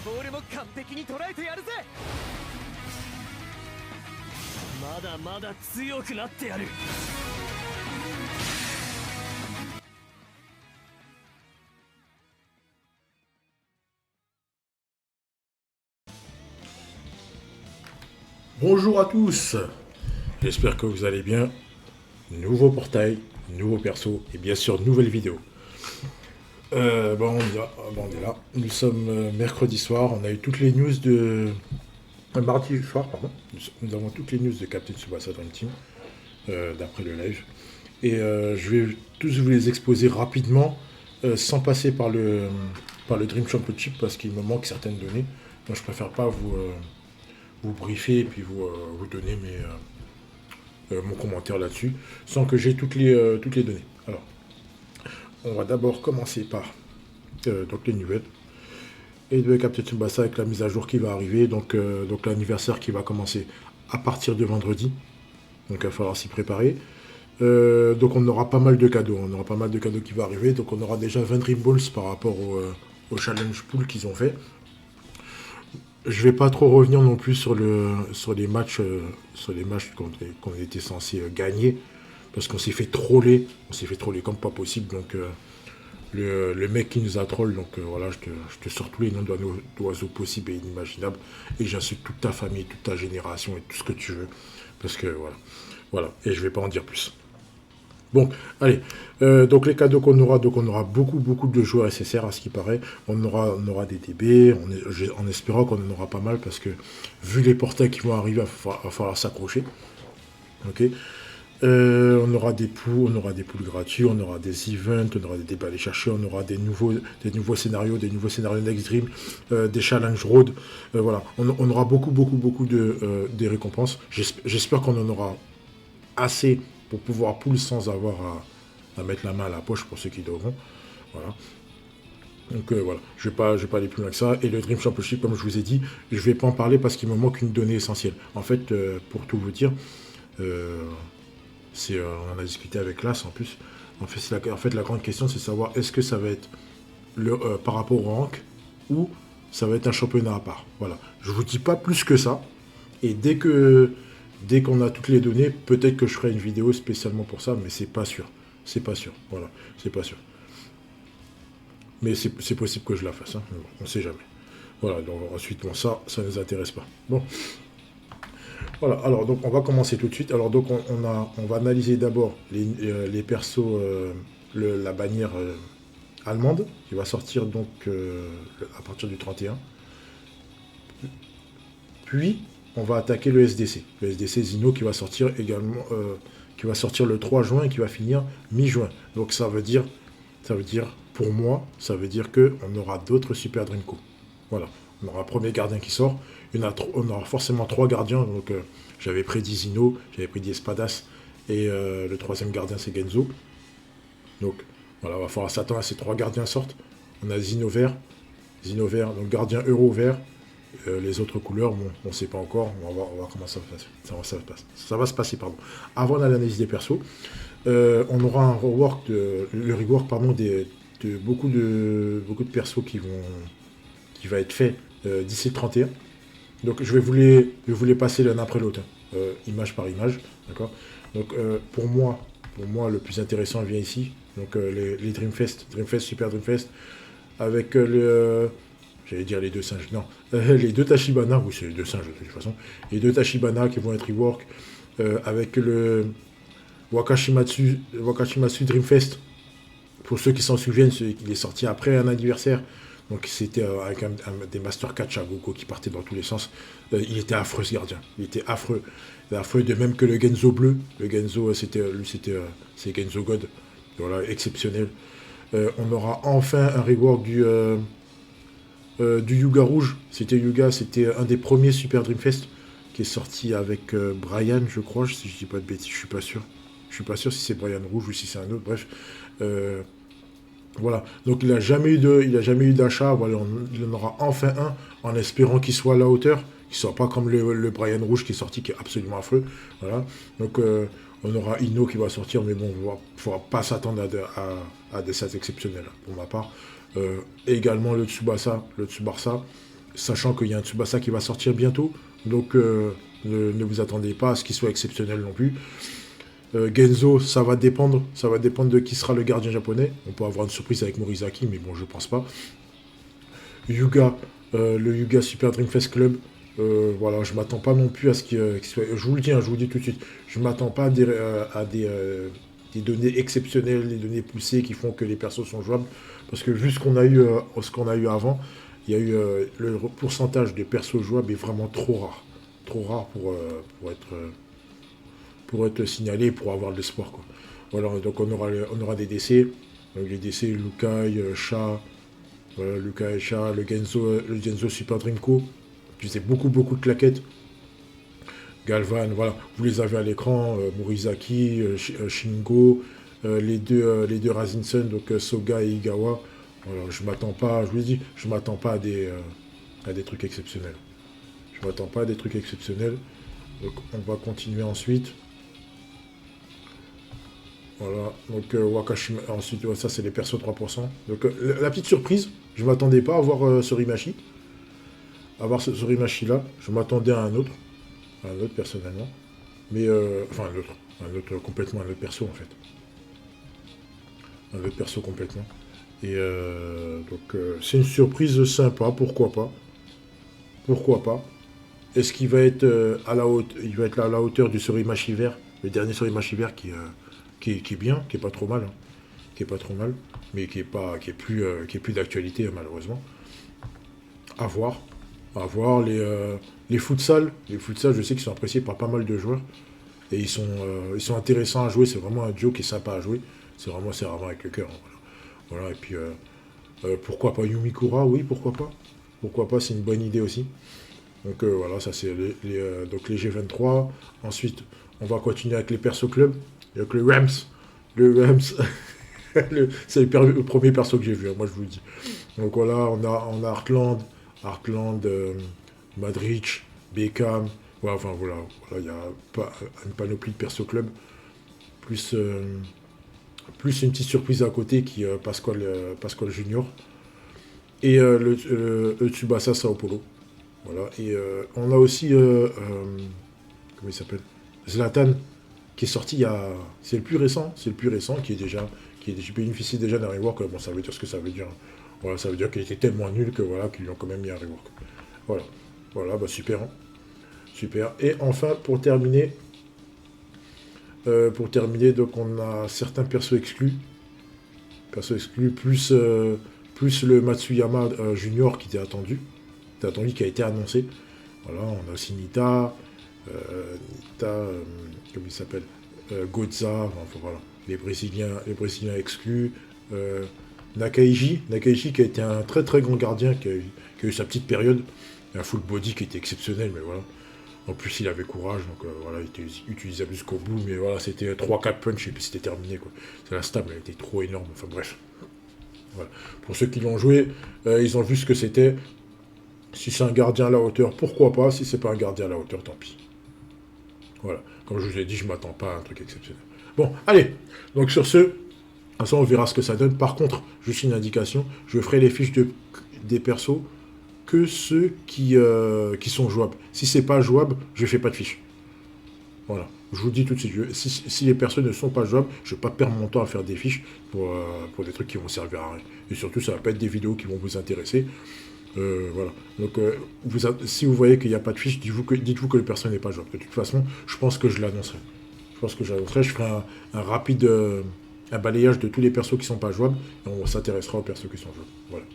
ボールも完璧に捉えてやるぜ。まだまだ強くなってやる。Bonjour à tous, j'espère que vous allez bien. Nouveau portail, nouveau perso et bien sûr nouvelle vidéo. On est là. Nous sommes mercredi soir, on a eu toutes les news de... mardi soir, pardon. Nous avons toutes les news de Captain Tsubasa Dream Team, d'après le live. Et je vais tous vous les exposer rapidement, sans passer par le Dream Championship, parce qu'il me manque certaines données. Donc je préfère pas vous briefer et puis vous donner mon commentaire là-dessus, sans que j'ai toutes les données. Alors, on va d'abord commencer par donc les nouvelles. Et de Captain Tsubasa avec la mise à jour qui va arriver, donc l'anniversaire qui va commencer à partir de vendredi. Donc il va falloir s'y préparer. Donc on aura pas mal de cadeaux. On aura pas mal de cadeaux qui vont arriver. Donc on aura déjà 20 Dream Balls par rapport au challenge pool qu'ils ont fait. Je vais pas trop revenir non plus sur les matchs qu'on était censé gagner, parce qu'on s'est fait troller comme pas possible. Donc le mec qui nous a troll, donc voilà, je te sors tous les noms d'oiseaux possibles et inimaginables, et j'insulte toute ta famille, toute ta génération et tout ce que tu veux, parce que voilà, et je vais pas en dire plus. Bon, allez, donc les cadeaux qu'on aura, donc on aura beaucoup de joueurs SSR à ce qui paraît. On aura des DB, en espérant qu'on en aura pas mal, parce que vu les portails qui vont arriver, il va falloir s'accrocher. Ok. On aura des poules gratuits, on aura des events, on aura des débats à aller chercher, on aura des nouveaux scénarios, Next Dream, des challenge road. Voilà, on aura beaucoup des récompenses. J'espère qu'on en aura assez pour pouvoir pool sans avoir à mettre la main à la poche pour ceux qui devront. Voilà. Donc voilà, je vais pas aller plus loin que ça. Et le Dream Championship, comme je vous ai dit, je vais pas en parler parce qu'il me manque une donnée essentielle. En fait, pour tout vous dire, on en a discuté avec Las en plus. En fait, la grande question, c'est savoir est-ce que ça va être par rapport au rank ou ça va être un championnat à part. Voilà. Je vous dis pas plus que ça. Et dès qu'on a toutes les données, peut-être que je ferai une vidéo spécialement pour ça, mais c'est pas sûr. Voilà, c'est pas sûr. Mais c'est possible que je la fasse, hein. On sait jamais. Voilà, donc ensuite, bon, ça ne nous intéresse pas. Bon. Voilà, alors donc on va commencer tout de suite. Alors donc on va analyser d'abord les persos, la bannière allemande, qui va sortir donc à partir du 31. Puis on va attaquer le SDC. Le SDC Zino qui va sortir également, qui va sortir le 3 juin et qui va finir mi-juin. Donc ça veut dire, pour moi, ça veut dire qu'on aura d'autres Super Dreamco. Voilà, on aura un premier gardien qui sort. On aura forcément 3 gardiens. Donc j'avais prédit Zino, j'avais prédit Espadas, et le troisième gardien c'est Genzo. Donc voilà, il va falloir s'attendre à ces 3 gardiens sortent. On a Zino vert, donc gardien euro vert. Les autres couleurs, bon, on ne sait pas encore. On va voir comment ça va se passer. Avant l'analyse des persos, on aura un rework de beaucoup de persos qui va être fait d'ici le 31. Donc je vais vous les passer l'un après l'autre, image par image, d'accord. Donc pour moi, le plus intéressant vient ici. Donc les Dreamfest, Super Dreamfest, avec j'allais dire les 2 singes, non. Les 2 Tachibana, oui c'est les 2 singes de toute façon. Les 2 Tachibana qui vont être rework, avec le Wakashimatsu Dreamfest. Pour ceux qui s'en souviennent, il est sorti après un anniversaire. Donc c'était avec des Master Catch à Goku qui partaient dans tous les sens. Il était affreux ce gardien. Il était affreux. De même que le Genzo bleu. Le Genzo, c'est Genzo God. Voilà, exceptionnel. On aura enfin un rework du Yuga rouge. C'était un des premiers Super Dreamfest qui est sorti avec Brian, je crois, si je dis pas de bêtises, je suis pas sûr. Je suis pas sûr si c'est Brian rouge ou si c'est un autre, bref. Voilà, donc il n'a jamais eu d'achat, voilà, il en aura enfin un, en espérant qu'il soit à la hauteur, qu'il ne soit pas comme le Brian rouge qui est sorti, qui est absolument affreux. Voilà, donc on aura Ino qui va sortir, mais bon, il ne faudra pas s'attendre à des stats exceptionnels, pour ma part. Également le Tsubasa, sachant qu'il y a un Tsubasa qui va sortir bientôt, donc ne vous attendez pas à ce qu'il soit exceptionnel non plus. Genzo, ça va dépendre de qui sera le gardien japonais. On peut avoir une surprise avec Morizaki, mais bon, je pense pas. Yuga, le Yuga Super Dream Fest Club, voilà, je m'attends pas non plus à ce qu'il soit... Je vous le dis, hein, je vous le dis tout de suite, je m'attends pas à des données exceptionnelles, des données poussées qui font que les persos sont jouables, parce que vu ce qu'on a eu avant, il y a eu le pourcentage de persos jouables est vraiment trop rare pour être signalé, pour avoir de l'espoir, quoi. Voilà, donc on aura des décès, donc les décès Lukai, Sha, voilà, Lukai, Sha, le Genzo Super Dreamco, qui faisait beaucoup de claquettes. Galvan, voilà, vous les avez à l'écran, Morizaki, Shingo, les deux Razinson, donc Soga et Igawa. Voilà, je vous l'ai dit, je m'attends pas à des trucs exceptionnels. Je m'attends pas à des trucs exceptionnels. Donc on va continuer ensuite. Voilà, donc Wakashima, ensuite ça c'est les persos 3%. Donc la petite surprise, je m'attendais pas à voir Sorimachi. À voir ce Sorimachi là, je m'attendais à un autre personnellement. Mais enfin complètement un autre perso en fait. Un autre perso complètement. Et donc c'est une surprise sympa, pourquoi pas. Pourquoi pas. Est-ce qu'il va être à la hauteur du Sorimachi vert, le dernier Sorimachi vert qui est bien, qui est pas trop mal, hein, qui est pas trop mal, mais qui est plus d'actualité malheureusement. À voir. Les futsal, je sais qu'ils sont appréciés par pas mal de joueurs et ils sont intéressants à jouer. C'est vraiment un duo qui est sympa à jouer. C'est vraiment avec le cœur. Hein, voilà. Et puis pourquoi pas Yumikura, oui, pourquoi pas. Pourquoi pas, c'est une bonne idée aussi. Donc voilà, ça c'est donc les G23. Ensuite, on va continuer avec les perso clubs. Donc le Rams. C'est le premier perso que j'ai vu, hein, moi je vous le dis. Donc voilà, on a Heartland, Madrich, Beckham. Ouais, enfin voilà, il y a une panoplie de perso clubs. Plus une petite surprise à côté qui est Pascal Junior. Et le Tsubasa Sao Paulo. Voilà. Et on a aussi comment il s'appelle, Zlatan, qui est sorti il y a... C'est le plus récent, qui bénéficie déjà d'un rework. Bon, ça veut dire ce que ça veut dire. Voilà, ça veut dire qu'il était tellement nul que voilà, qu'ils lui ont quand même mis un rework. Voilà, bah super. Hein. Super. Et enfin, pour terminer, donc on a certains persos exclus. Plus le Matsuyama Junior qui était attendu, qui a été annoncé. Voilà, on a aussi Nita, comment il s'appelle, Goza, enfin voilà, les Brésiliens exclus. Nakaiji qui a été un très très grand gardien, qui a eu sa petite période, un full body qui était exceptionnel, mais voilà. En plus, il avait courage, donc voilà, il était utilisable jusqu'au bout, mais voilà, c'était 3-4 punch et puis c'était terminé, quoi. C'est la stab, elle était trop énorme, enfin bref. Voilà. Pour ceux qui l'ont joué, ils ont vu ce que c'était. Si c'est un gardien à la hauteur, pourquoi pas. Si c'est pas un gardien à la hauteur, tant pis. Voilà. Comme je vous l'ai dit, je m'attends pas à un truc exceptionnel. Bon, allez. Donc sur ce, de toute façon, on verra ce que ça donne. Par contre, juste une indication, je ferai les fiches des persos que ceux qui sont jouables. Si c'est pas jouable, je fais pas de fiches. Voilà. Je vous le dis tout de suite, si les personnes ne sont pas jouables, je ne vais pas perdre mon temps à faire des fiches pour des trucs qui vont servir à rien. Et surtout, ça ne va pas être des vidéos qui vont vous intéresser. Voilà. Donc, si vous voyez qu'il n'y a pas de fiches, dites-vous que le perso n'est pas jouable. De toute façon, je pense que je l'annoncerai. Je ferai un rapide un balayage de tous les persos qui ne sont pas jouables, et on s'intéressera aux persos qui sont jouables. Voilà.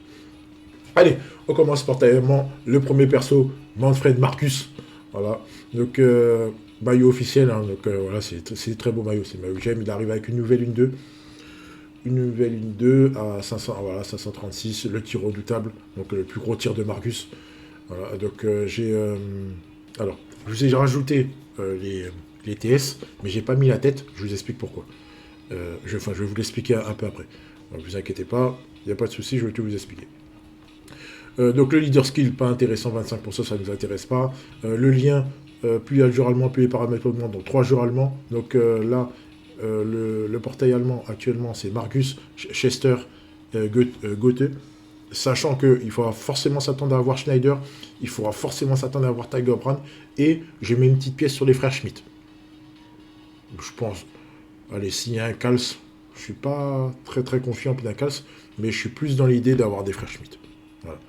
Allez, on commence spontanément. Le premier perso, Manfred Marcus. Voilà. Donc, maillot officiel, hein, donc voilà, c'est très beau maillot, c'est maillot que j'aime. Il arrive avec une nouvelle 1-2. Une nouvelle 1-2 à 536, le tir redoutable, donc le plus gros tir de Marcus. Voilà, donc alors, je vous ai rajouté les TS, mais j'ai pas mis la tête, je vous explique pourquoi. Je vais vous l'expliquer un peu après. Donc, vous inquiétez pas, il n'y a pas de souci, je vais tout vous expliquer. Donc le leader skill, pas intéressant, 25%, ça ne nous intéresse pas. Le lien, plus il y a le joueur allemand, plus les paramètres augmentent, donc 3 joueurs allemands. Donc là, le portail allemand actuellement, c'est Marcus, Chester, Goethe. Sachant qu'il faudra forcément s'attendre à avoir Schneider, il faudra forcément s'attendre à avoir Tiger Brand, et je mets une petite pièce sur les frères Schmidt. Je pense, allez, s'il y a un Kals, je suis pas très très confiant d'un Kals, mais je suis plus dans l'idée d'avoir des frères Schmidt. Voilà.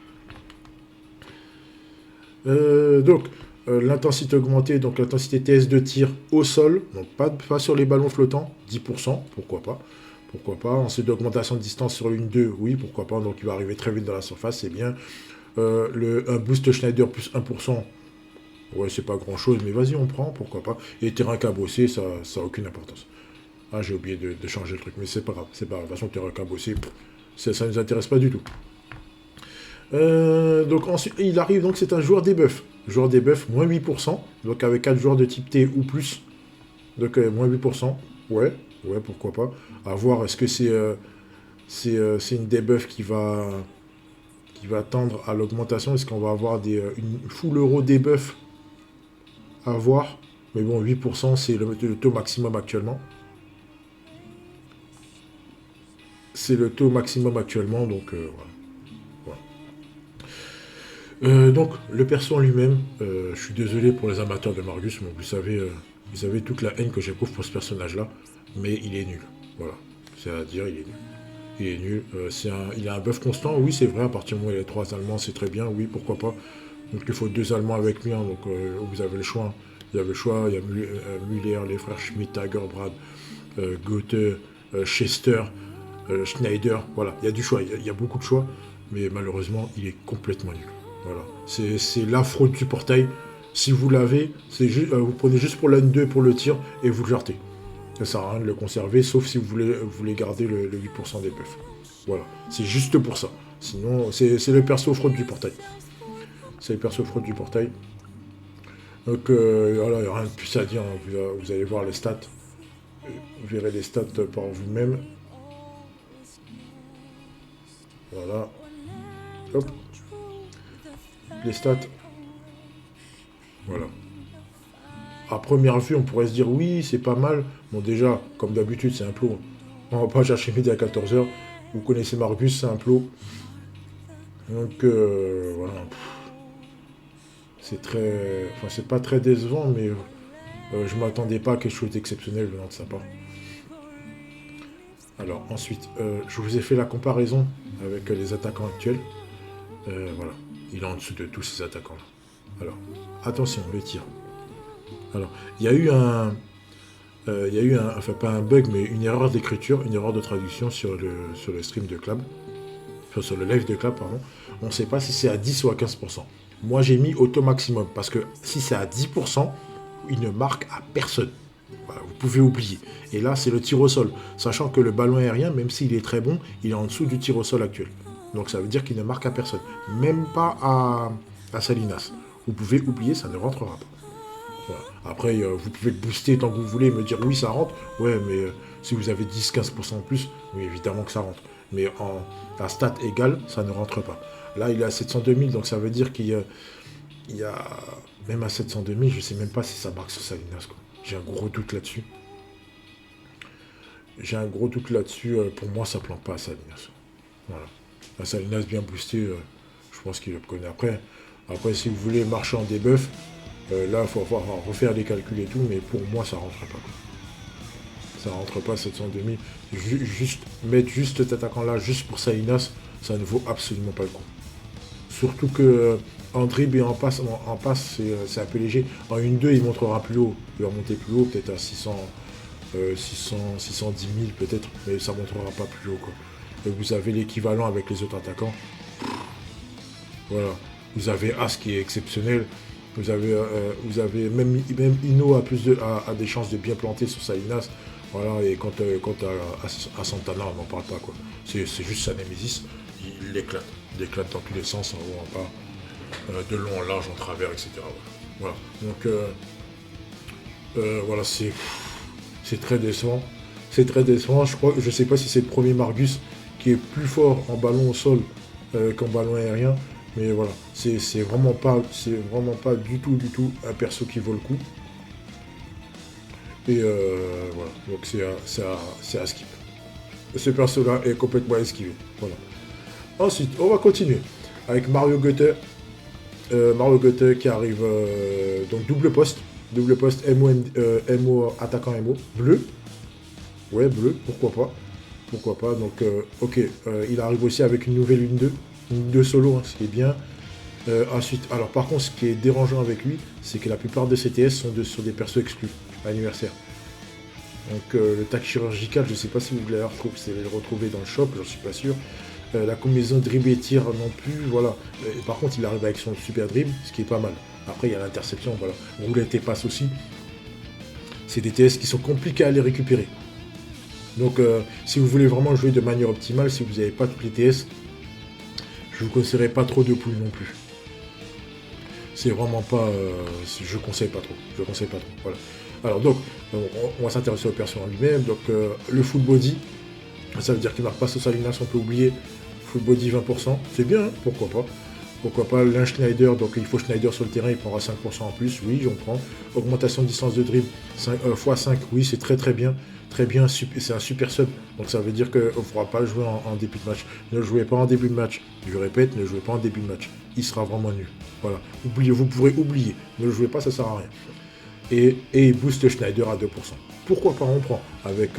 Donc, l'intensité augmentée, donc l'intensité TS de tir au sol, donc pas sur les ballons flottants, 10%, pourquoi pas. Pourquoi pas. Ensuite, d'augmentation de distance sur une 2, oui, pourquoi pas. Donc, il va arriver très vite dans la surface, c'est bien. Un boost Schneider plus 1%, ouais, c'est pas grand chose, mais vas-y, on prend, pourquoi pas. Et terrain cabossé, ça n'a aucune importance. Ah, j'ai oublié de changer le truc, mais c'est pas grave. C'est pas grave. De toute façon, terrain cabossé, ça ne nous intéresse pas du tout. Donc, ensuite, il arrive, donc, c'est un joueur debuff. Joueur debuff, moins 8%. Donc, avec 4 joueurs de type T ou plus. Donc, moins 8%. Ouais, pourquoi pas. À voir, est-ce que c'est une debuff qui va tendre à l'augmentation? Est-ce qu'on va avoir une full euro debuff à voir? Mais bon, 8%, c'est le taux maximum actuellement. C'est le taux maximum actuellement, donc voilà. Donc, le perso en lui-même, je suis désolé pour les amateurs de Margus, mais vous savez toute la haine que j'éprouve pour ce personnage-là, mais il est nul. Voilà, c'est à dire, il est nul. Il est nul. Il a un buff constant, oui, c'est vrai, à partir du moment où il y a 3 Allemands, c'est très bien, oui, pourquoi pas. Donc il faut 2 Allemands avec lui, hein, donc vous avez le choix. Vous avez le choix, il y a Müller, les frères Schmidt, Tigerbrand, Goethe, Chester, Schneider, voilà, il y a du choix, il y a beaucoup de choix, mais malheureusement, il est complètement nul. Voilà, c'est la fraude du portail. Si vous l'avez, vous prenez juste pour l'N2 pour le tir et vous le jartez. Ça sert à rien de le conserver, sauf si vous voulez garder le 8% des buffs. Voilà, c'est juste pour ça. Sinon, c'est le perso fraude du portail. C'est le perso fraude du portail. Donc, voilà, il n'y a rien de plus à dire. Hein. Vous allez voir les stats. Vous verrez les stats par vous-même. Voilà. Hop. Les stats. Voilà. À première vue, on pourrait se dire oui, c'est pas mal. Bon, déjà, comme d'habitude, c'est un plot. On va pas chercher midi à 14h. Vous connaissez Margus, c'est un plot. Donc, voilà. C'est très. Enfin, c'est pas très décevant, mais je m'attendais pas à quelque chose d'exceptionnel venant de sa part. Alors, ensuite, je vous ai fait la comparaison avec les attaquants actuels. Voilà. Il est en dessous de tous ces attaquants-là. Alors, attention, les tirs. Alors, il y a eu enfin pas un bug, mais une erreur d'écriture, une erreur de traduction sur le stream de Club, enfin, sur le live de Club, pardon. On ne sait pas si c'est à 10 ou à 15%. Moi, j'ai mis auto maximum, parce que si c'est à 10%, il ne marque à personne. Voilà, vous pouvez oublier. Et là, c'est le tir au sol. Sachant que le ballon aérien, même s'il est très bon, il est en dessous du tir au sol actuel. Donc ça veut dire qu'il ne marque à personne. Même pas à Salinas. Vous pouvez oublier, ça ne rentrera pas. Voilà. Après, vous pouvez le booster tant que vous voulez, me dire oui, ça rentre. Ouais, mais si vous avez 10-15% en plus, oui, évidemment que ça rentre. Mais à stat égale, ça ne rentre pas. Là, il est à 702 000, donc ça veut dire qu'il y a même à 702 000, je ne sais même pas si ça marque sur Salinas, quoi. J'ai un gros doute là-dessus. Pour moi, ça ne plante pas à Salinas. Voilà. À Salinas bien boosté, je pense qu'il le connaît. Après, si vous voulez marcher en debuff, là, il faut refaire les calculs et tout, mais pour moi, ça ne rentrerait pas. Quoi. Ça ne rentre pas 702 000. Mettre juste cet attaquant-là, juste pour Salinas, ça ne vaut absolument pas le coup. Surtout que en dribble et en passe, c'est un peu léger. En 1-2, il montera plus haut. Il va monter plus haut, peut-être à 610 000 peut-être, mais ça ne montera pas plus haut. Quoi. Et vous avez l'équivalent avec les autres attaquants. Voilà. Vous avez As qui est exceptionnel. Vous avez même Ino a des chances de bien planter sur Salinas. Voilà, et quant à Santana, on n'en parle pas. Quoi. C'est juste sa Nemesis. Il l'éclate. Il éclate dans tous les sens, en haut, en bas, de long en large, en travers, etc. Voilà. Donc, voilà, c'est très décevant. C'est très décevant. Je sais pas si c'est le premier Margus qui est plus fort en ballon au sol qu'en ballon aérien. Mais voilà, c'est vraiment pas du tout un perso qui vaut le coup. Et voilà, donc c'est à skip. Ce perso-là est complètement esquivé. Voilà. Ensuite, on va continuer avec Mario Götze. Mario Götze qui arrive, donc double poste MO, attaquant MO, bleu. Ouais, bleu, pourquoi pas. Donc, ok, il arrive aussi avec une nouvelle une 2 solo, hein, ce qui est bien. Ensuite, alors par contre, ce qui est dérangeant avec lui, c'est que la plupart de ses TS sont sur des persos exclus, anniversaire. Donc le tac chirurgical, je ne sais pas si vous allez le retrouver dans le shop, j'en suis pas sûr. La combinaison dribble et tir non plus, voilà. Par contre, il arrive avec son super dribble, ce qui est pas mal. Après, il y a l'interception, voilà. Roulette et passe aussi. C'est des TS qui sont compliqués à les récupérer. Donc, si vous voulez vraiment jouer de manière optimale, si vous n'avez pas toutes les TS, je vous conseillerais pas trop de poules non plus. C'est vraiment pas... je conseille pas trop. Voilà. Alors donc, on va s'intéresser au perso en lui-même. Donc, le full body, ça veut dire qu'il marque pas sur sa ligne, on peut oublier. Full body 20%, c'est bien, hein, pourquoi pas. Pourquoi pas, l'un Schneider, donc il faut Schneider sur le terrain, il prendra 5% en plus, oui, j'en prends. Augmentation de distance de dribble, x5, oui, c'est très bien. Très bien, c'est un super sub, donc ça veut dire qu'on ne pourra pas le jouer en début de match. Ne le jouez pas en début de match, je répète, ne le jouez pas en début de match. Il sera vraiment nul. Voilà, vous pourrez oublier, ne le jouez pas, ça sert à rien. Et il booste Schneider à 2%. Pourquoi pas, on prend avec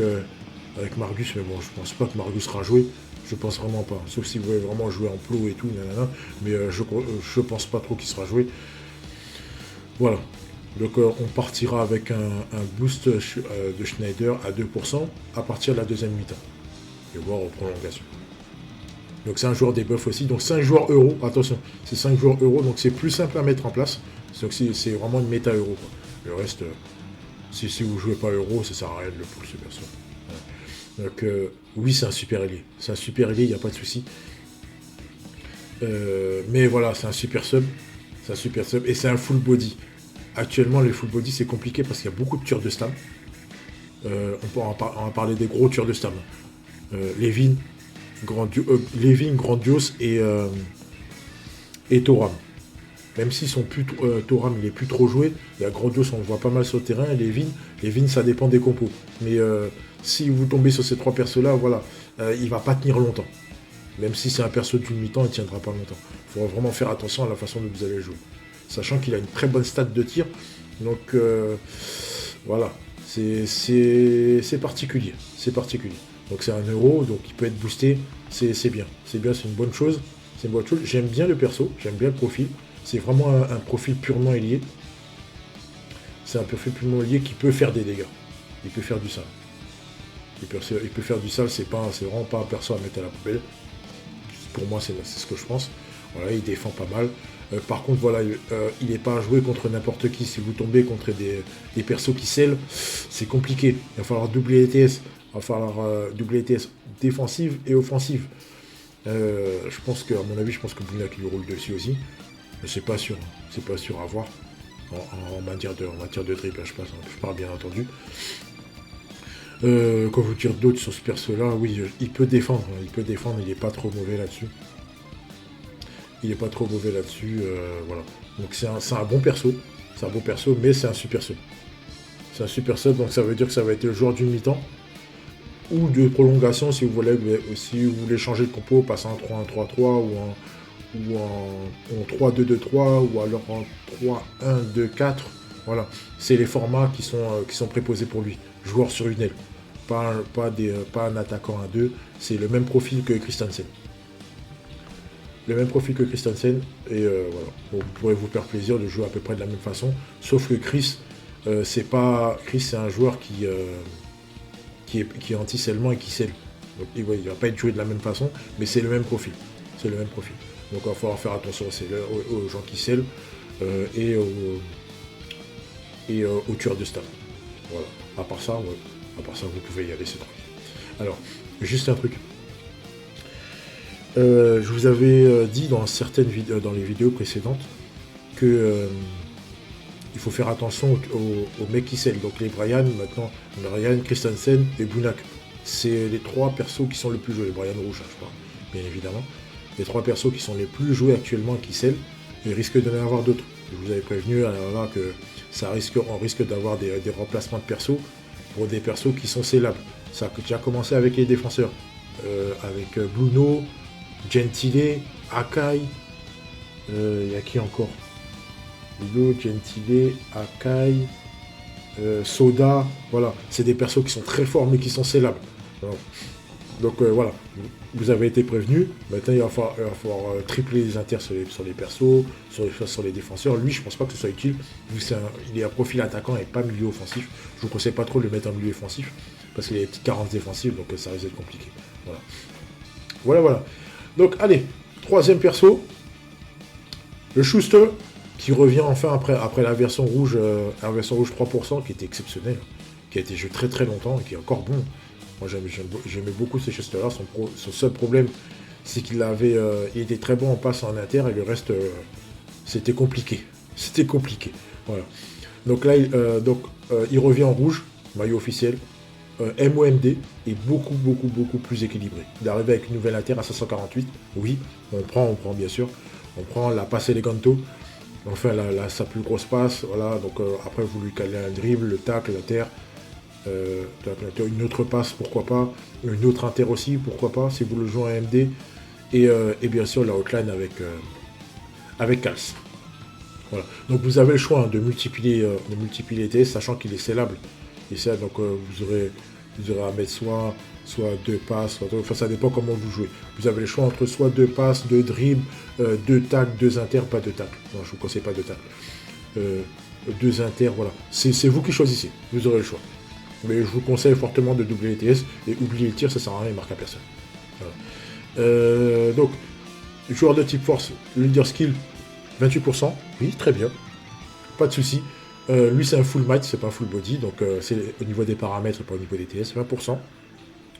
Margus, mais bon, je pense pas que Margus sera joué. Je pense vraiment pas, sauf si vous voulez vraiment jouer en plo et tout, nanana, mais je pense pas trop qu'il sera joué. Voilà, donc on partira avec un boost de Schneider à 2% à partir de la deuxième mi-temps, et voir en prolongation. Donc c'est un joueur des buffs aussi, donc 5 joueurs euros, attention, c'est 5 joueurs euros, donc c'est plus simple à mettre en place, donc c'est vraiment une méta euro, quoi. Le reste, si vous jouez pas euro, ça sert à rien de le pull ce perso. Donc oui, c'est un super ailier, il n'y a pas de souci. Mais voilà, c'est un super sub, et c'est un full body. Actuellement, les full body, c'est compliqué parce qu'il y a beaucoup de tueurs de stam. On va parler des gros tueurs de stam. Levin, Grandios et Thoram. Même s'ils sont plus... Thoram, il est plus trop joué. Il y a Grandios, on le voit pas mal sur le terrain. Et Levin, ça dépend des compos. Mais si vous tombez sur ces trois persos-là, voilà, il va pas tenir longtemps. Même si c'est un perso d'une mi-temps, il tiendra pas longtemps. Il faut vraiment faire attention à la façon dont vous allez jouer. Sachant qu'il a une très bonne stat de tir. Donc, voilà. C'est particulier. Donc, c'est un euro, donc il peut être boosté. C'est bien. C'est une bonne chose. J'aime bien le perso, j'aime bien le profil. C'est vraiment un profil purement ailier. C'est un profil purement ailier qui peut faire des dégâts. Il peut faire du sale. Il peut faire du sale, c'est vraiment pas un perso à mettre à la poubelle. Pour moi, c'est ce que je pense. Voilà, il défend pas mal. Par contre, voilà, il n'est pas à jouer contre n'importe qui. Si vous tombez contre des persos qui scellent, c'est compliqué. Il va falloir doubler les TS. Défensive et offensive. Je pense que Bounak lui roule dessus aussi. Mais c'est pas sûr à voir. En matière de dribble, je parle bien entendu. Quand vous tirez d'autres sur ce perso-là, oui, il peut défendre, il n'est pas trop mauvais là-dessus. Voilà. Donc c'est un bon perso, mais c'est un super sub. Donc ça veut dire que ça va être le joueur d'une mi-temps ou de prolongation si vous voulez changer de compo, passer en 3-1-3-3 ou en 3-2-2-3 ou alors en 3-1-2-4. Voilà, c'est les formats qui sont préposés pour lui. Joueur sur une aile, pas un attaquant à 2, c'est le même profil que Christensen. Et voilà. Donc, vous pourrez vous faire plaisir de jouer à peu près de la même façon, sauf que Chris, c'est un joueur qui est anti-scellement et qui scelle. Donc il va pas être joué de la même façon, mais c'est le même profil. Donc il va falloir faire attention aux gens qui scellent et aux tueurs de stam. Voilà. À part ça, vous pouvez y aller, c'est tranquille. Alors, juste un truc. Je vous avais dit dans les vidéos précédentes que il faut faire attention aux mecs qui scellent. Donc les Brian, Christensen et Bounak. C'est les trois persos qui sont les plus joués. Les Brian rouges, je parle, bien évidemment. Les trois persos qui sont les plus joués actuellement qui scellent. Il risque d'en avoir d'autres. Je vous avais prévenu là que on risque d'avoir des remplacements de persos pour des persos qui sont scellables. Ça a déjà commencé avec les défenseurs. Avec Bruno, Gentile, Akai, il y a qui encore? Ludo, Gentile, Akai, Soda, voilà. C'est des persos qui sont très forts mais qui sont scellables. Voilà. Donc voilà, vous avez été prévenu. Maintenant, il va falloir tripler les inters sur les persos, sur les défenseurs. Lui, je pense pas que ce soit utile, vu qu'il est un profil attaquant et pas milieu offensif. Je vous conseille pas trop de le mettre en milieu offensif, parce qu'il a des petites carences défensives, donc ça risque d'être compliqué. Voilà. Donc, allez, troisième perso, le Schuster, qui revient enfin après la version rouge 3%, qui était exceptionnelle, qui a été joué très très longtemps et qui est encore bon. Moi, j'aimais beaucoup ces Chester-là. Son seul problème, c'est qu'il était très bon en passe en inter et le reste, c'était compliqué. C'était compliqué. Voilà. Donc là, il revient en rouge, maillot officiel. MOMD est beaucoup plus équilibré. D'arriver avec une nouvelle inter à 548, oui, on prend bien sûr. On prend la passe eleganto. Enfin, sa plus grosse passe. Voilà. Donc après, vous lui calez un dribble, le tacle, l'inter. Une autre passe, pourquoi pas, une autre inter aussi, pourquoi pas, si vous le jouez en AMD, et bien sûr la hotline avec Kals. Voilà. Donc vous avez le choix de multiplier les TS, sachant qu'il est scellable, et ça, donc vous aurez à mettre soit deux passes, enfin ça dépend comment vous jouez. Vous avez le choix entre soit deux passes, deux dribbles, deux tacles, deux inter, pas de tacle. Non, je vous conseille pas de tacle. Deux inter, voilà. C'est vous qui choisissez, vous aurez le choix. Mais je vous conseille fortement de doubler les TS et oublier le tir, ça sert à rien, il marque à personne. Voilà. Donc, joueur de type force, leader skill, 28%. Oui, très bien. Pas de souci. Lui, c'est un full might, c'est pas un full body. Donc, c'est au niveau des paramètres et pas au niveau des TS, 20%.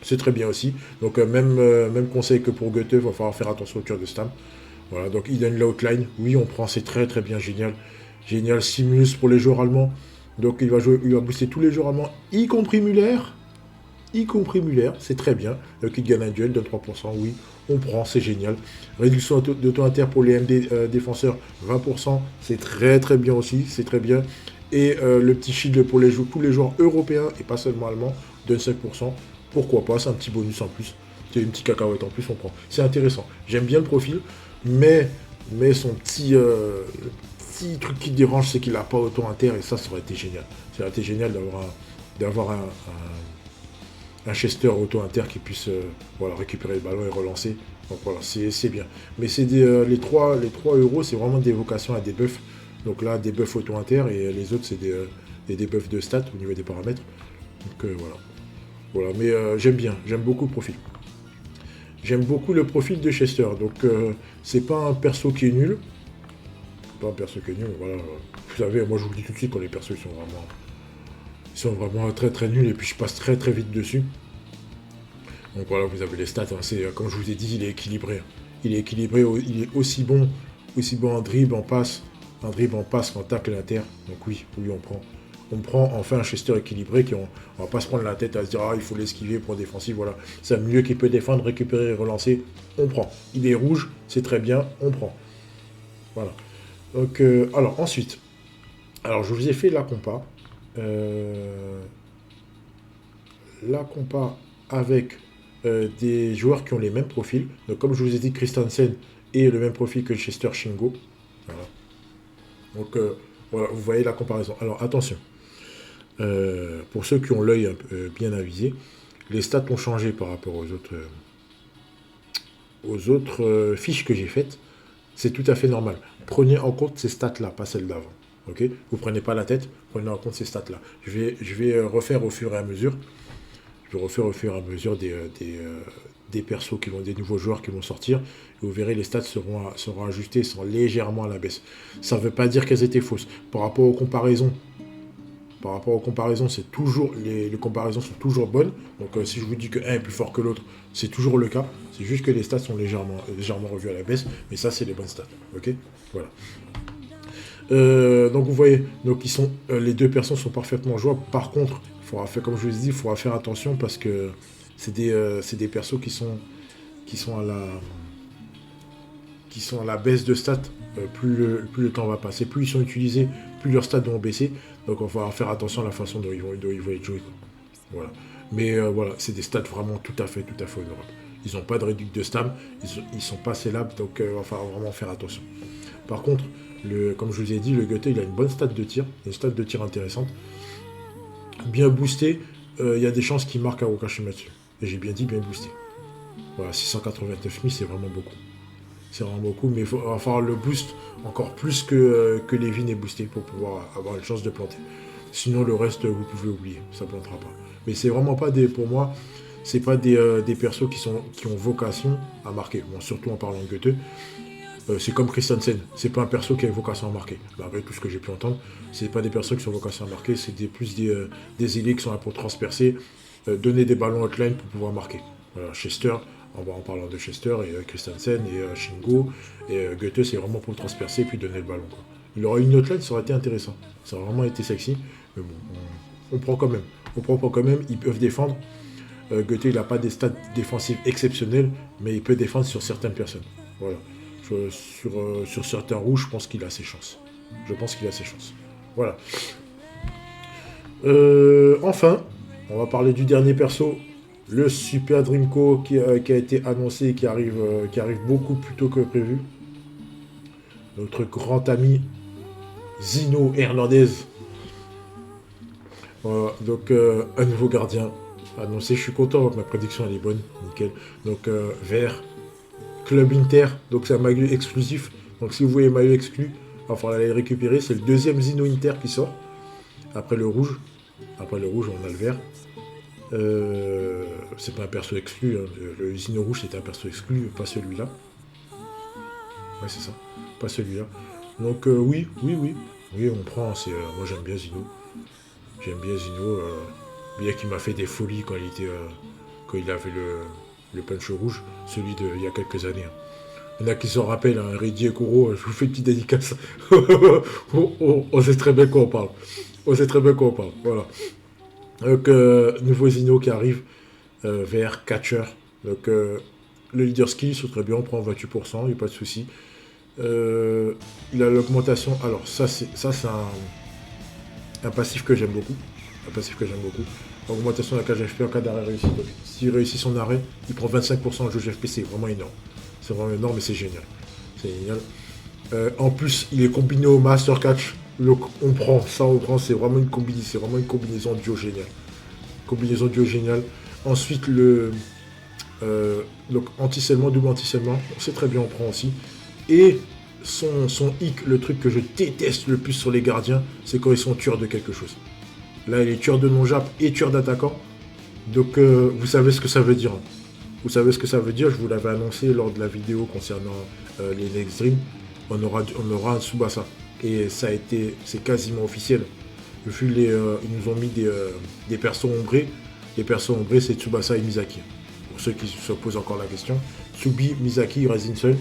C'est très bien aussi. Donc, même conseil que pour Goethe, il va falloir faire attention au tir de stam. Voilà, donc il donne l'outline. Oui, on prend, c'est très très bien, génial. Génial, Simulus pour les joueurs allemands. Donc il va booster tous les joueurs allemands, y compris Müller, c'est très bien. Donc il gagne un duel, donne 3%, oui, on prend, c'est génial. Réduction de taux inter pour les MD défenseurs, 20%, c'est très très bien aussi, c'est très bien. Et le petit shield pour tous les joueurs européens, et pas seulement allemands, donne 5%. Pourquoi pas, c'est un petit bonus en plus. C'est une petite cacahuète en plus, on prend. C'est intéressant, j'aime bien le profil, mais son petit truc qui dérange, c'est qu'il n'a pas autant inter, et ça aurait été génial. Ça aurait été génial d'avoir un Chester auto-inter qui puisse récupérer le ballon et relancer. Donc voilà, c'est bien. Mais c'est les 3 euros, c'est vraiment des vocations à des buffs. Donc là, des buffs auto-inter, et les autres, c'est des buffs de stats au niveau des paramètres. Donc voilà. Mais j'aime beaucoup le profil. J'aime beaucoup le profil de Chester. Donc c'est pas un perso qui est nul. Voilà. Vous savez, moi je vous le dis tout de suite, quand les persos sont vraiment très très nuls, et puis je passe très très vite dessus. Donc voilà, vous avez les stats, hein, comme je vous ai dit, il est équilibré. Il est aussi bon en dribble, en passe, qu'en tacle inter. Donc oui, on prend enfin un Chester équilibré, on va pas se prendre la tête à se dire il faut l'esquiver pour défensif, voilà. C'est un milieu qui peut défendre, récupérer et relancer, on prend. Il est rouge, c'est très bien, on prend. Voilà. Donc, alors ensuite, je vous ai fait la compa. Avec des joueurs qui ont les mêmes profils. Donc, comme je vous ai dit, Christensen est le même profil que Chester Shingo. Voilà. Donc, voilà, vous voyez la comparaison. Alors, attention. Pour ceux qui ont l'œil bien avisé, les stats ont changé par rapport aux autres fiches que j'ai faites. C'est tout à fait normal. Prenez en compte ces stats-là, pas celles d'avant. Okay, vous ne prenez pas la tête, prenez en compte ces stats-là. Je vais refaire au fur et à mesure. Des persos des nouveaux joueurs qui vont sortir. Et vous verrez, les stats seront ajustées, seront légèrement à la baisse. Ça ne veut pas dire qu'elles étaient fausses. Par rapport aux comparaisons, c'est toujours les comparaisons sont toujours bonnes. Donc si je vous dis que un est plus fort que l'autre, c'est toujours le cas. C'est juste que les stats sont légèrement revues à la baisse. Mais ça, c'est les bonnes stats. Ok, voilà. Donc vous voyez, les deux personnes sont parfaitement jouables. Par contre, comme je vous ai dit, il faudra faire attention parce que c'est des persos qui sont à la baisse de stats. Plus le temps va passer, plus ils sont utilisés, plus leurs stats vont baisser. Donc on va faire attention à la façon dont ils vont être joués. Voilà. Mais voilà, c'est des stats vraiment tout à fait honorables. Ils n'ont pas de réduc de stam, ils sont pas scellables, donc il va falloir vraiment faire attention. Par contre, comme je vous ai dit, le Goethe, il a une bonne stat de tir, une stat de tir intéressante. Bien boosté, il y a des chances qu'il marque à Wakashimatsu. Et j'ai bien dit bien boosté. Voilà, 689 000, c'est vraiment beaucoup. C'est vraiment beaucoup, mais il va falloir le boost encore plus que Levin est boosté pour pouvoir avoir une chance de planter. Sinon, le reste, vous pouvez oublier, ça ne plantera pas. Mais c'est vraiment pas pour moi, c'est pas des persos qui ont vocation à marquer. Bon, surtout en parlant de Goethe. C'est comme Christensen, c'est pas un perso qui a vocation à marquer. Malgré tout ce que j'ai pu entendre, c'est pas des persos qui ont vocation à marquer, c'est plus des ailiers qui sont là pour transpercer, donner des ballons outline pour pouvoir marquer. Voilà, Chester, en parlant de Chester et Christensen et Shingo, et Goethe, c'est vraiment pour transpercer et puis donner le ballon, quoi. Il aurait une outline, ça aurait été intéressant. Ça aurait vraiment été sexy, mais bon, on prend quand même. On prend quand même, ils peuvent défendre. Goethe, il n'a pas des stats défensives exceptionnelles, mais il peut défendre sur certaines personnes. Voilà. Sur certains rouges, je pense qu'il a ses chances. Je pense qu'il a ses chances. Voilà. Enfin, on va parler du dernier perso, le Super Dreamco qui a été annoncé et qui arrive beaucoup plus tôt que prévu. Notre grand ami Zino Hernandez. Voilà, donc un nouveau gardien annoncé. Je suis content, ma prédiction elle est bonne, nickel. Donc vert. Club Inter, donc c'est un maillot exclusif. Donc si vous voyez maillot exclu, il va falloir aller le récupérer. C'est le deuxième Zino Inter qui sort. Après le rouge. Après le rouge, on a le vert. C'est pas un perso exclu. Hein. Le Zino rouge, c'était un perso exclu, pas celui-là. Ouais, c'est ça. Pas celui-là. Donc oui, on prend. Moi j'aime bien Zino. J'aime bien Zino. Bien qu'il m'a fait des folies quand il avait le punch rouge, celui d'il y a quelques années. Il y en a qui s'en rappellent, hein, Reddy et Kuro, je vous fais une petite dédicace. on sait très bien quoi on parle. Voilà. Donc, nouveau Zino qui arrive vers catcher. Donc, le leader skill, c'est très bien, on prend 28%, il n'y a pas de souci. Il a l'augmentation. Alors, ça, c'est un passif que j'aime beaucoup. Augmentation de la cage FP en cas d'arrêt réussi. Donc, s'il réussit son arrêt, il prend 25% de jauge FP, c'est vraiment énorme. C'est vraiment énorme, mais c'est génial. En plus, il est combiné au Master Catch. Donc, on prend, c'est vraiment une combinaison duo géniale. Ensuite, donc anti-scellement, double anti-scellement, c'est très bien, on prend aussi. Et son hic, le truc que je déteste le plus sur les gardiens, c'est quand ils sont tueurs de quelque chose. Là, il est tueur de non-jap et tueur d'attaquant. Donc, vous savez ce que ça veut dire. Je vous l'avais annoncé lors de la vidéo concernant les Next Dream. On aura un Tsubasa. Et c'est quasiment officiel. Vu ils nous ont mis des persos ombrés. Les persos ombrés, c'est Tsubasa et Misaki. Pour ceux qui se posent encore la question. Tsubi, Misaki, Rising Sun.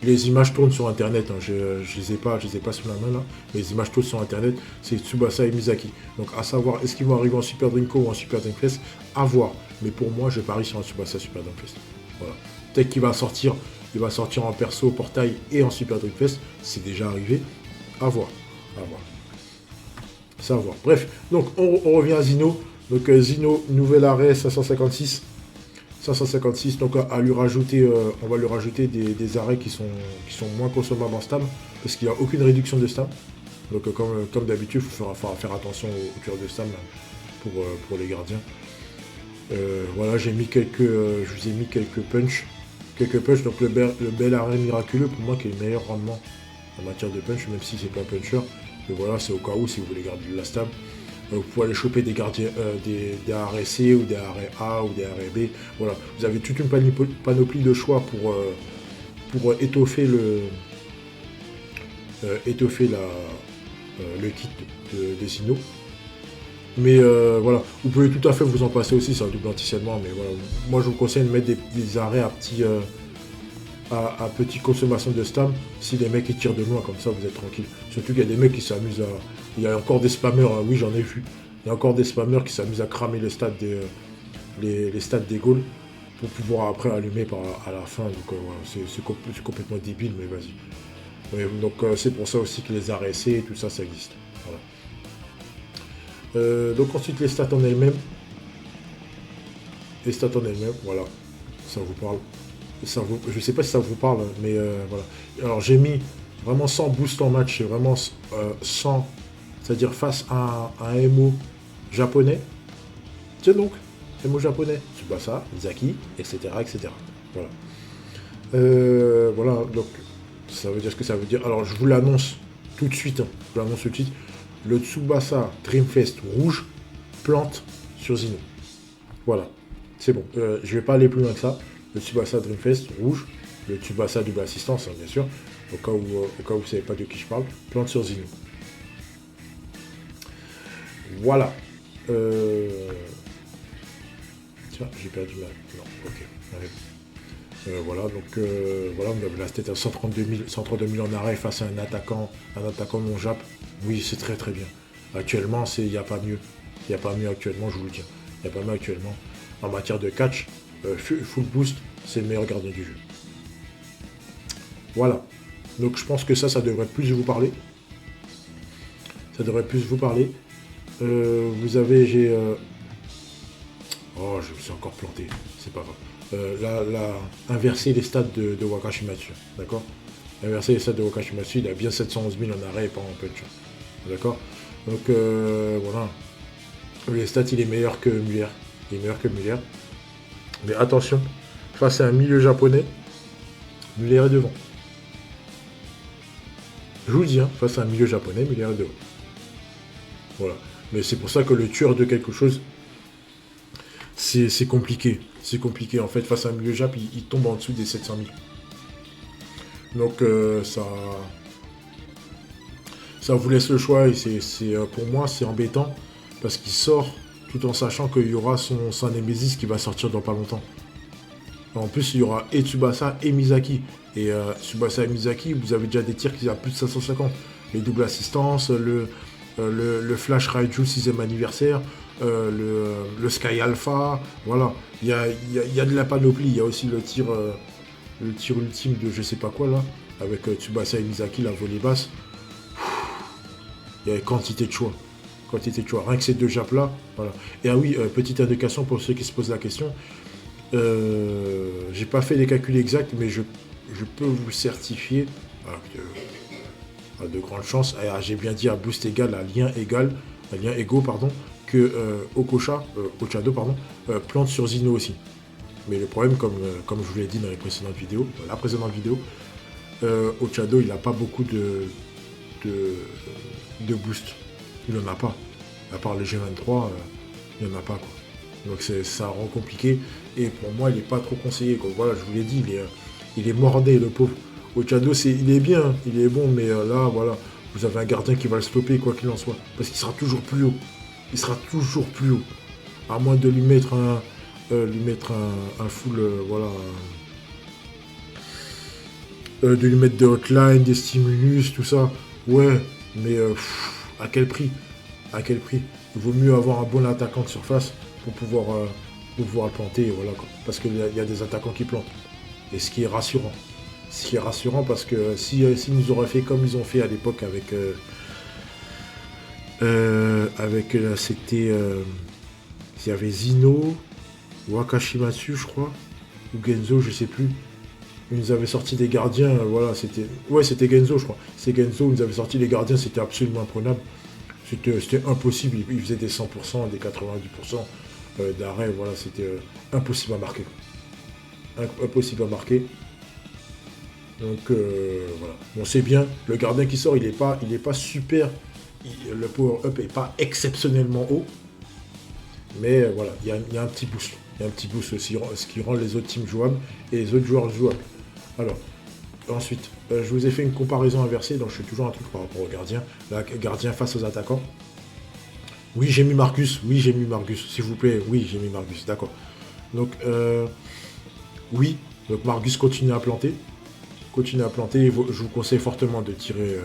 Les images tournent sur internet, hein. Je les ai pas sous la main là, mais les images tournent sur internet, c'est Tsubasa et Misaki. Donc à savoir, est-ce qu'ils vont arriver en Super Dreamco ou en Super Dreamfest, à voir. Mais pour moi, je parie sur un Tsubasa Super Dreamfest. Voilà. Peut-être qu'il va sortir, en perso au portail et en Super Dreamfest, c'est déjà arrivé. À voir. Ça à voir. Bref, donc on revient à Zino. Donc Zino, nouvel arrêt 556. 556, donc on va lui rajouter des arrêts qui sont moins consommables en stam, parce qu'il n'y a aucune réduction de stam. Donc comme d'habitude, il faudra faire attention aux tueurs de stam pour les gardiens. Voilà, je vous ai mis quelques punch. Donc le bel arrêt miraculeux, pour moi, qui est le meilleur rendement en matière de punch, même si c'est pas un puncher. Mais voilà, c'est au cas où, si vous voulez garder de la stam. Vous pouvez aller choper des gardiens, des arrêts C ou des arrêts A ou des arrêts B. Voilà, vous avez toute une panoplie de choix pour étoffer le kit des Zino. Mais voilà, vous pouvez tout à fait vous en passer aussi, c'est un double anti-scellement, mais voilà, moi je vous conseille de mettre des arrêts à petite consommation de stam, si les mecs ils tirent de loin, comme ça vous êtes tranquille. Surtout qu'il y a des mecs qui s'amusent à... Il y a encore des spammers, hein, oui j'en ai vu. Il y a encore des spammers qui s'amusent à cramer les stats des goals pour pouvoir après allumer à la fin. Donc voilà, c'est complètement débile, mais vas-y. Ouais, donc c'est pour ça aussi que les arrêts C et tout ça, ça existe. Voilà. Donc ensuite les stats en elles-mêmes. Voilà. ça vous parle. Je sais pas si ça vous parle, mais voilà. Alors j'ai mis vraiment sans boost en match, c'est vraiment sans, c'est-à-dire face à un MO japonais. Tiens donc, MO japonais, Tsubasa, Izaki, etc. etc. Voilà. Voilà, donc ça veut dire ce que ça veut dire. Alors je vous l'annonce tout de suite, hein. Je vous l'annonce tout de suite. Le Tsubasa Dreamfest rouge plante sur Zino. Voilà, c'est bon. Je vais pas aller plus loin que ça. Le Tsubasa Dreamfest rouge, le Tsubasa double assistance, hein, bien sûr, au cas où vous savez pas de qui je parle, plante sur Zino. Voilà. Tiens, j'ai perdu ma... Non, ok. Allez. Voilà, donc voilà, on avait la tête à 132 000 en arrêt face à un attaquant non Jap. Oui, c'est très très bien. Actuellement, il n'y a pas mieux. Il n'y a pas mieux actuellement, je vous le dis. Il n'y a pas mieux actuellement. En matière de catch, full boost, c'est le meilleur gardien du jeu. Voilà. Donc je pense que ça devrait plus vous parler. Ça devrait plus vous parler. Vous avez, oh, je me suis encore planté. C'est pas grave. Inverser les stats de Wakashimatsu. D'accord. Inverser les stats de Wakashimatsu, il a bien 711 000 en arrêt et pas en punch. D'accord. Donc voilà. Les stats, il est meilleur que Muller. Il est meilleur que Muller. Mais attention, face à un milieu japonais, Muller est devant. Je vous le dis, hein, face à un milieu japonais, Muller est devant. Voilà. Mais c'est pour ça que le tueur de quelque chose, c'est compliqué. C'est compliqué. En fait, face à un milieu jap, il tombe en dessous des 700 000. Donc ça vous laisse le choix. Et pour moi, c'est embêtant. Parce qu'il sort tout en sachant qu'il y aura son Nemesis qui va sortir dans pas longtemps. En plus, il y aura et Tsubasa et Misaki. Et Tsubasa et Misaki, vous avez déjà des tirs qui sont à plus de 550. Les doubles assistances, le Flash Raiju 6ème anniversaire, le Sky Alpha, voilà. Il y a de la panoplie. Il y a aussi le tir ultime de je sais pas quoi là, avec Tsubasa et Misaki, la volée basse. Il y a une quantité de choix. Rien que ces deux japs là, voilà. Et ah oui, petite indication pour ceux qui se posent la question. J'ai pas fait les calculs exacts, mais je peux vous certifier à de grandes chances, j'ai bien dit à boost égal, à lien égaux, pardon, que Ochado plante sur Zino aussi. Mais le problème, comme je vous l'ai dit dans la précédente vidéo, Ochado, il n'a pas beaucoup de boost. Il n'en a pas. À part le G23, il n'y en a pas, quoi. Donc ça rend compliqué. Et pour moi, il n'est pas trop conseillé, quoi. Voilà, je vous l'ai dit, il est mordé, le pauvre. Ochado, il est bien, il est bon, mais là, voilà, vous avez un gardien qui va le stopper, quoi qu'il en soit. Parce qu'il sera toujours plus haut. Il sera toujours plus haut. À moins de lui mettre un full, voilà. De lui mettre des hotlines, des stimulus, tout ça. Ouais, mais à quel prix? À quel prix? Il vaut mieux avoir un bon attaquant de surface pour pouvoir le planter, et voilà, quoi. Parce qu'il y a des attaquants qui plantent. Et ce qui est rassurant. Parce que s'ils nous auraient fait comme ils ont fait à l'époque avec c'était il y avait Zino, Wakashimatsu, je crois, ou Genzo, je sais plus. Ils nous avaient sorti des gardiens, voilà, c'était Genzo, je crois. C'est Genzo, ils nous avaient sorti les gardiens, c'était absolument imprenable. C'était impossible, ils faisaient des 100%, des 90% d'arrêt, voilà, c'était impossible à marquer. Impossible à marquer. Donc voilà. Bon, c'est bien, le gardien qui sort, il est pas super, le power-up est pas exceptionnellement haut, mais voilà, il y a un petit boost. Il y a un petit boost aussi, ce qui rend les autres teams jouables et les autres joueurs jouables. Alors, ensuite, je vous ai fait une comparaison inversée, donc je fais toujours un truc par rapport au gardien. Là, gardien face aux attaquants. Oui, j'ai mis Marcus, s'il vous plaît, oui, j'ai mis Marcus, d'accord. Donc, oui, donc Marcus continue à planter. Je vous conseille fortement de tirer,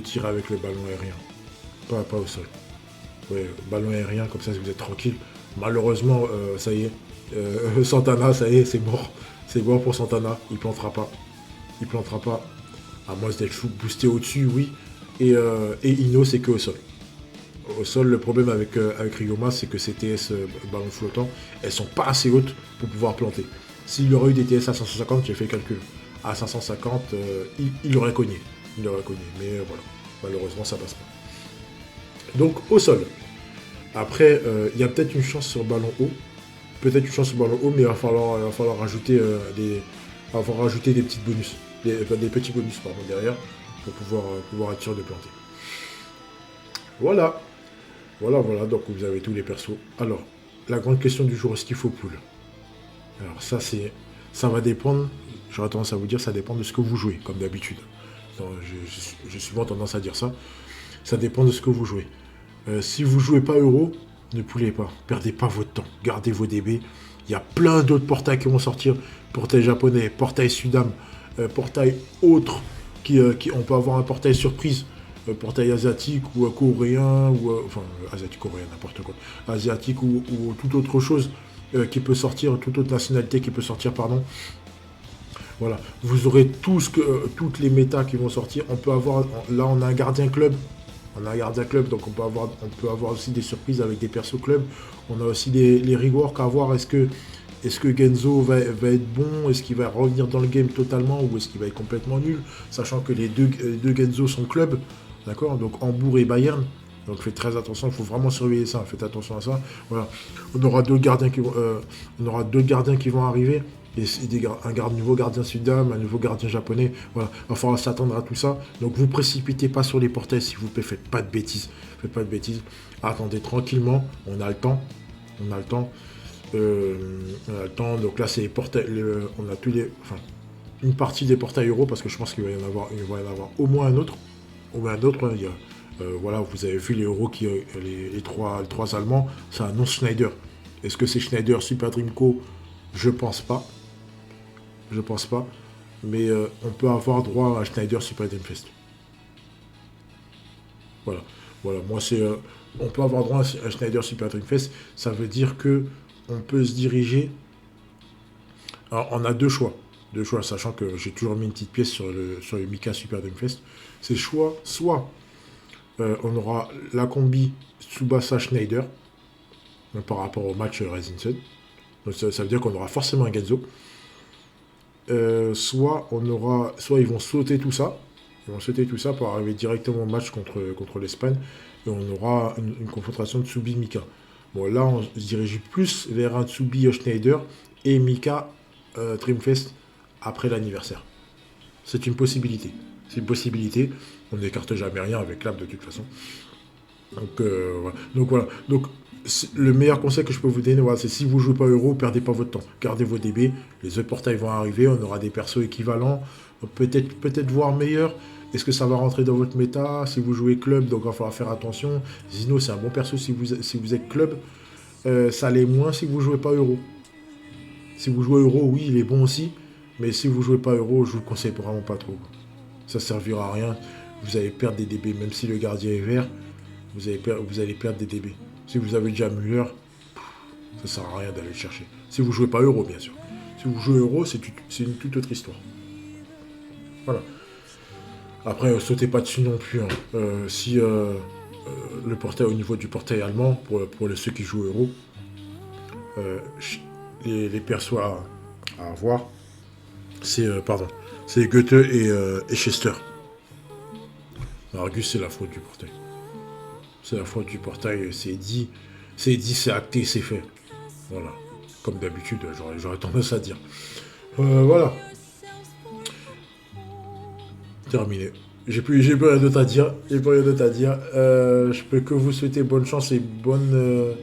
tirer avec le ballon aérien. Pas au sol. Ouais, ballon aérien, comme ça vous êtes tranquille. Malheureusement, ça y est, Santana, ça y est, c'est mort. C'est mort pour Santana, il plantera pas. À moins d'être boosté au-dessus, oui. Et Ino, c'est que au sol. Au sol, le problème avec Ryoma, c'est que ces TS ballons flottants, elles sont pas assez hautes pour pouvoir planter. S'il y aurait eu des TS à 550, j'ai fait le calcul. À 550, il aurait cogné. Il aurait cogné. Mais voilà, malheureusement, ça passe pas. Donc, au sol. Après, il y a peut-être une chance sur ballon haut. Peut-être une chance sur ballon haut, mais il va falloir rajouter des petites bonus. Des petits bonus, pardon, derrière, pour pouvoir être sûr de planter. Voilà. Voilà, donc vous avez tous les persos. Alors, la grande question du jour, est-ce qu'il faut pool? Alors ça va dépendre, j'aurais tendance à vous dire, ça dépend de ce que vous jouez, comme d'habitude. J'ai souvent tendance à dire ça. Ça dépend de ce que vous jouez. Si vous jouez pas euro, ne poulez pas, perdez pas votre temps, gardez vos DB. Il y a plein d'autres portails qui vont sortir, portail japonais, portail Sudam, portail autre, on peut avoir un portail surprise. Portail asiatique ou coréen, ou enfin asiatique, coréen, n'importe quoi, asiatique ou toute autre chose qui peut sortir, toute autre nationalité qui peut sortir, pardon. Voilà, vous aurez toutes les méta qui vont sortir. On peut avoir, là on a un gardien club, donc on peut avoir aussi des surprises avec des persos club. On a aussi les reworks à voir. Est-ce que Genzo va être bon? Est-ce qu'il va revenir dans le game totalement ou est-ce qu'il va être complètement nul? Sachant que les deux Genzo sont club. D'accord, donc Hambourg et Bayern. Donc faites très attention, il faut vraiment surveiller ça. Faites attention à ça. Voilà, on aura deux gardiens qui vont arriver. Et un nouveau gardien Sudam, un nouveau gardien japonais. Voilà, il va falloir s'attendre à tout ça. Donc vous précipitez pas sur les portails, s'il vous plaît. Faites pas de bêtises. Attendez tranquillement. On a le temps. On a le temps. Donc là c'est les portails. On a une partie des portails euros parce que je pense qu'il va y en avoir au moins un autre. Voilà, vous avez vu les euros les trois Allemands, c'est un nom Schneider. Est-ce que c'est Schneider Super Dreamco? Je pense pas. Mais on peut avoir droit à Schneider Super Dreamfest. Voilà, moi c'est. On peut avoir droit à Schneider Super Dreamfest. Ça veut dire que on peut se diriger. Alors, on a deux choix, sachant que j'ai toujours mis une petite pièce sur le Mika Super Dreamfest. C'est soit on aura la combi Tsubasa Schneider par rapport au match Rising Sun. Donc ça veut dire qu'on aura forcément un Genzo. Soit ils vont sauter tout ça. Pour arriver directement au match contre l'Espagne. Et on aura une confrontation de Tsubi Mika. Bon, là, on se dirige plus vers un Tsubi Schneider et Mika Dreamfest après l'anniversaire. C'est une possibilité. On n'écarte jamais rien avec l'AP de toute façon. Donc voilà. Donc le meilleur conseil que je peux vous donner, voilà, c'est si vous jouez pas euro, perdez pas votre temps. Gardez vos DB. Les autres portails vont arriver. On aura des persos équivalents. Peut-être voire meilleurs. Est-ce que ça va rentrer dans votre méta? Si vous jouez club, donc il va falloir faire attention. Zino, c'est un bon perso si vous êtes club. Ça l'est moins si vous jouez pas euro. Si vous jouez euro, oui, il est bon aussi. Mais si vous jouez pas euro, je vous conseille vraiment pas trop. Ça servira à rien. Vous allez perdre des DB. Même si le gardien est vert, vous allez perdre des DB. Si vous avez déjà Müller, ça sert à rien d'aller le chercher. Si vous jouez pas euro, bien sûr. Si vous jouez euro, c'est une toute autre histoire. Voilà. Après, sautez pas dessus non plus. Si le portail au niveau du portail allemand, pour ceux qui jouent euro, les persos à avoir, c'est Goethe et Chester. Argus, c'est la faute du portail. C'est dit, c'est acté, c'est fait. Voilà. Comme d'habitude, j'aurais tendance à dire. Voilà. Terminé. J'ai plus rien d'autre à dire. Je peux que vous souhaiter bonne chance et bonne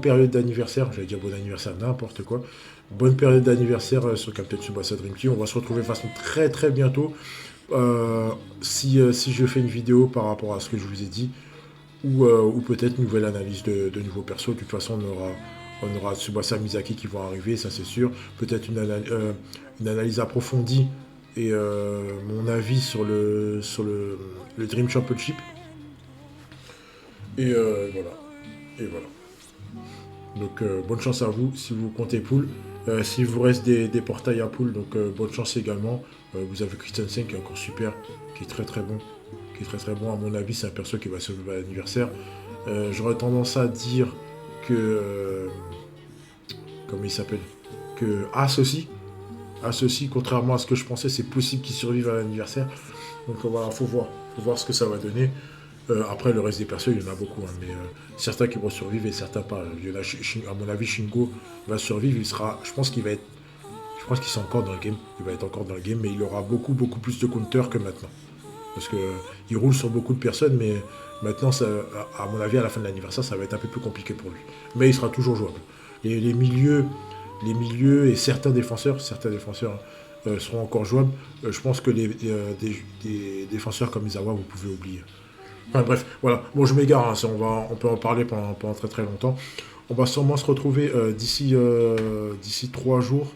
période d'anniversaire. J'allais dire bon anniversaire, n'importe quoi. Bonne période d'anniversaire sur Captain Tsubasa Dream Team. On va se retrouver de façon très très bientôt. Si je fais une vidéo par rapport à ce que je vous ai dit. Ou peut-être une nouvelle analyse de nouveaux persos. De toute façon, on aura Tsubasa Misaki qui vont arriver, ça c'est sûr. Peut-être une analyse approfondie et mon avis sur le Dream Championship. Et voilà. Donc bonne chance à vous si vous comptez pool. S'il vous reste des portails à pool, donc bonne chance également. Vous avez Christensen qui est encore super, qui est très très bon, qui est très très bon. À mon avis, c'est un perso qui va survivre à l'anniversaire. J'aurais tendance à dire que... comment il s'appelle? Que As aussi. As aussi, contrairement à ce que je pensais, c'est possible qu'il survive à l'anniversaire. Donc voilà, faut voir. Faut voir ce que ça va donner. Après, le reste des persos, il y en a beaucoup, hein, mais certains qui vont survivre et certains pas. Il y en a, à mon avis, Shingo va survivre. Il sera, je pense qu'il va être, je pense qu'il sera encore dans le game. Il va être encore dans le game, mais il aura beaucoup plus de counter que maintenant. Parce que il roule sur beaucoup de personnes, mais maintenant, ça, à mon avis, à la fin de l'anniversaire, ça va être un peu plus compliqué pour lui. Mais il sera toujours jouable. Les milieux et certains défenseurs seront encore jouables. Je pense que des défenseurs comme Izawa, vous pouvez oublier. Enfin bref, voilà. Bon, je m'égare, hein, on peut en parler pendant très très longtemps. On va sûrement se retrouver d'ici 3 jours.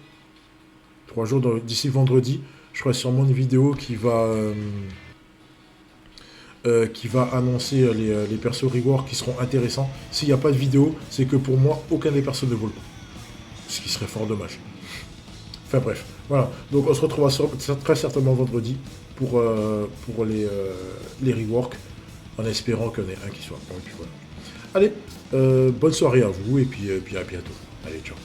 D'ici vendredi. Je ferai sûrement une vidéo qui va annoncer les persos rework qui seront intéressants. S'il n'y a pas de vidéo, c'est que pour moi, aucun des persos ne vaut le coup. Ce qui serait fort dommage. Enfin bref, voilà. Donc on se retrouvera très certainement vendredi pour les reworks, en espérant qu'il y en ait un qui soit bon. Et puis voilà. Allez, bonne soirée à vous et puis à bientôt. Allez, ciao.